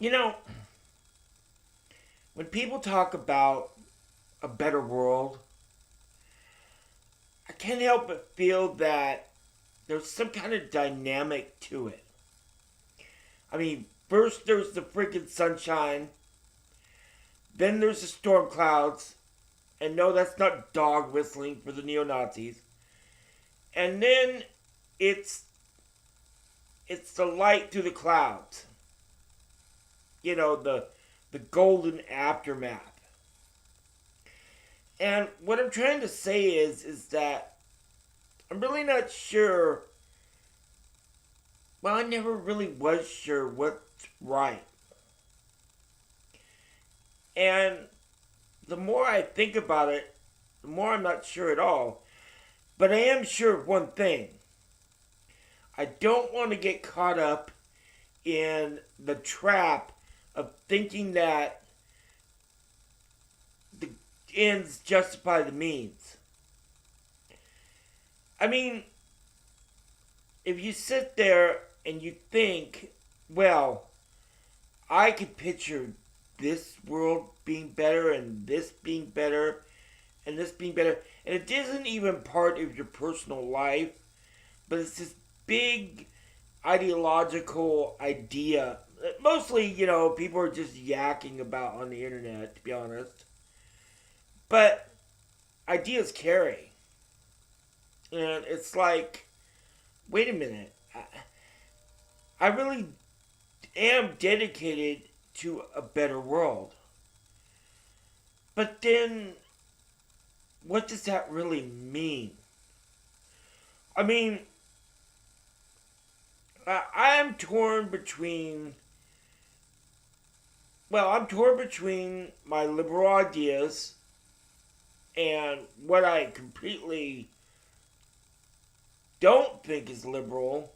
You know, when people talk about a better world, I can't help but feel that there's some kind of dynamic to it. I mean, first there's the freaking sunshine, then there's the storm clouds, and no, that's not dog whistling for the neo Nazis. And then it's it's the light through the clouds. The golden aftermath. And what I'm trying to say is that I'm really not sure. Well, I never really was sure what's right. And the more I think about it, the more I'm not sure at all. But I am sure of one thing. I don't want to get caught up in the trap of thinking that the ends justify the means. I mean, if you sit there and you think, well, I could picture this world being better and this being better and this being better, and it isn't even part of your personal life, but it's this big ideological idea. Mostly, people are just yakking about on the internet, to be honest. But ideas carry. And it's like, wait a minute. I really am dedicated to a better world. But then, what does that really mean? I mean, I'm torn between. Well, I'm torn between my liberal ideas and what I completely don't think is liberal,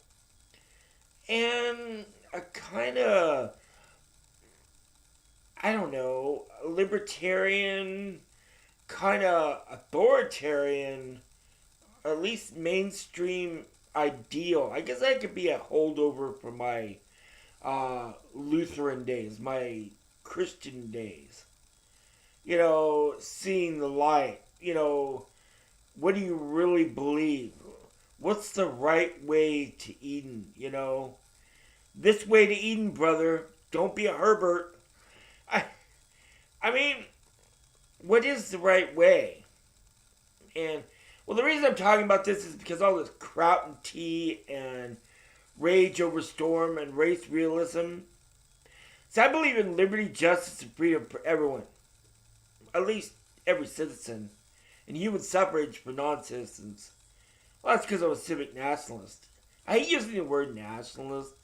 and a kind of, I don't know, libertarian, kind of authoritarian, at least mainstream ideal. I guess I could be a holdover from my Lutheran days, my Christian days. Seeing the light. What do you really believe? What's the right way to Eden? This way to Eden, brother. Don't be a Herbert. I, I mean, what is the right way? And well, the reason I'm talking about this is because all this kraut and tea and rage over storm and race realism. So I believe in liberty, justice, and freedom for everyone, at least every citizen, and human suffrage for non-citizens. Well, that's because I'm a civic nationalist. I hate using the word nationalist.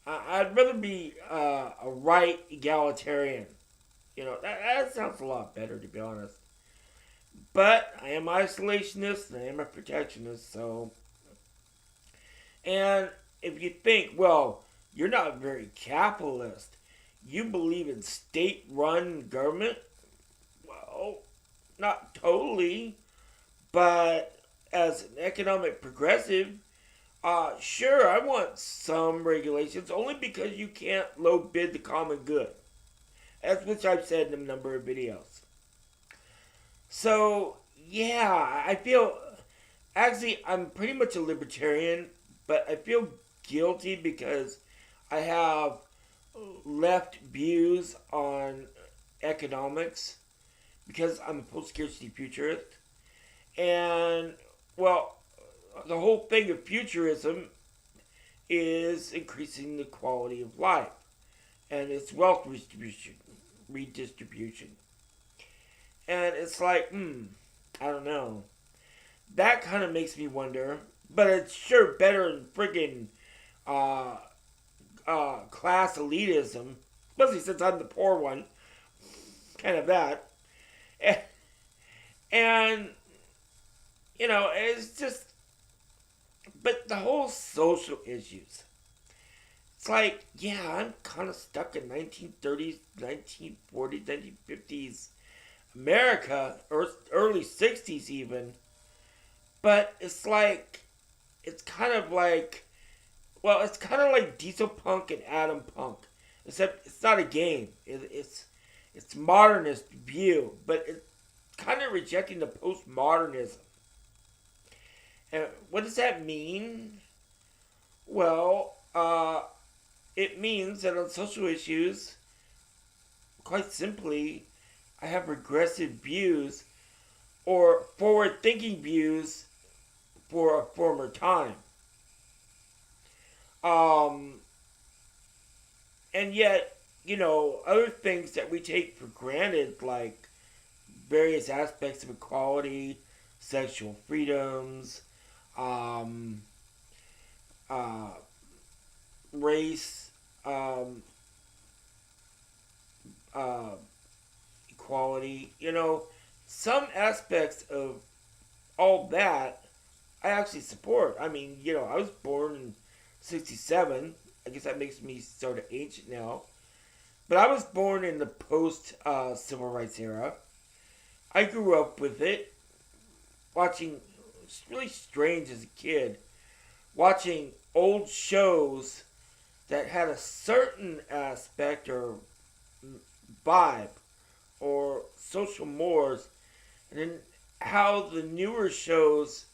I'd rather be a right egalitarian. That sounds a lot better, to be honest. But I am isolationist and I am a protectionist, so. And if you think, well, you're not very capitalist, you believe in state run government, well, not totally, but as an economic progressive, sure, I want some regulations only because you can't low bid the common good, as which I've said in a number of videos. So, yeah, I feel. Actually, I'm pretty much a libertarian, but I feel guilty because I have left views on economics because I'm a post scarcity futurist. And, well, the whole thing of futurism is increasing the quality of life and its wealth redistribution. And it's like, I don't know. That kind of makes me wonder. But it's sure better than friggin' class elitism. Especially since I'm the poor one. Kind of that. And it's just. But the whole social issues. It's like, yeah, I'm kind of stuck in 1930s, 1940s, 1950s America, or early 60s even. But it's like, it's kind of like, well, it's kind of like Diesel Punk and Adam Punk. Except it's not a game. It's modernist view, but it's kind of rejecting the postmodernism. And what does that mean? Well, it means that on social issues, quite simply, I have regressive views or forward thinking views for a former time. Um, and yet, other things that we take for granted, like various aspects of equality, sexual freedoms, um, uh, race, uh, equality, some aspects of all that I actually support. I mean, I was born in 67. I guess that makes me sort of ancient now. But I was born in the post civil rights era. I grew up with it, watching, it's really strange as a kid, watching old shows that had a certain aspect or vibe or social mores, and then how the newer shows,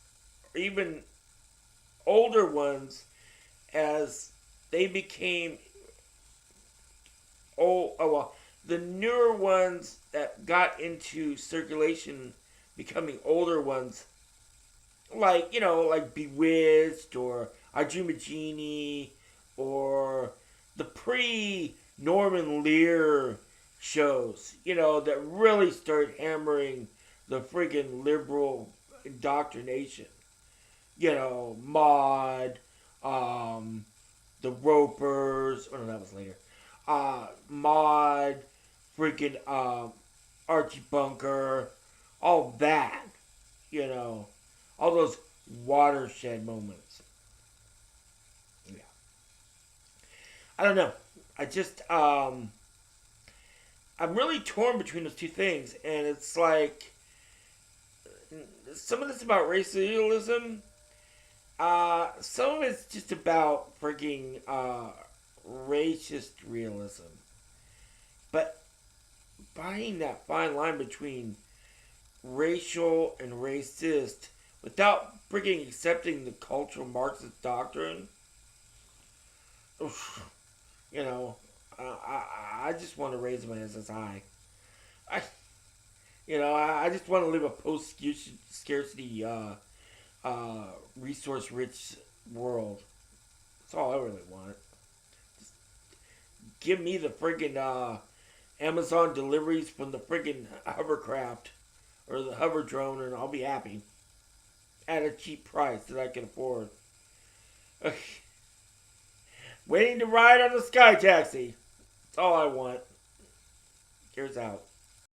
or even older ones, as they became the newer ones that got into circulation becoming older ones, like Bewitched or I Dream a Genie or the pre Norman Lear shows, that really started hammering the friggin' liberal indoctrination. Maud, the Ropers. Oh no, that was later. Maud, freaking Archie Bunker, all that. You know, all those watershed moments. Yeah, I don't know. I just I'm really torn between those two things, and it's like some of this about racialism. Some of it's just about freaking racist realism. But buying that fine line between racial and racist without freaking accepting the cultural Marxist doctrine, oof, you know, I just want to raise my SSI. I, I just want to live a post scarcity, resource rich world. That's all I really want. Just give me the friggin' Amazon deliveries from the friggin' hovercraft or the hover drone, and I'll be happy at a cheap price that I can afford. Waiting to ride on the sky taxi. That's all I want. Here's out.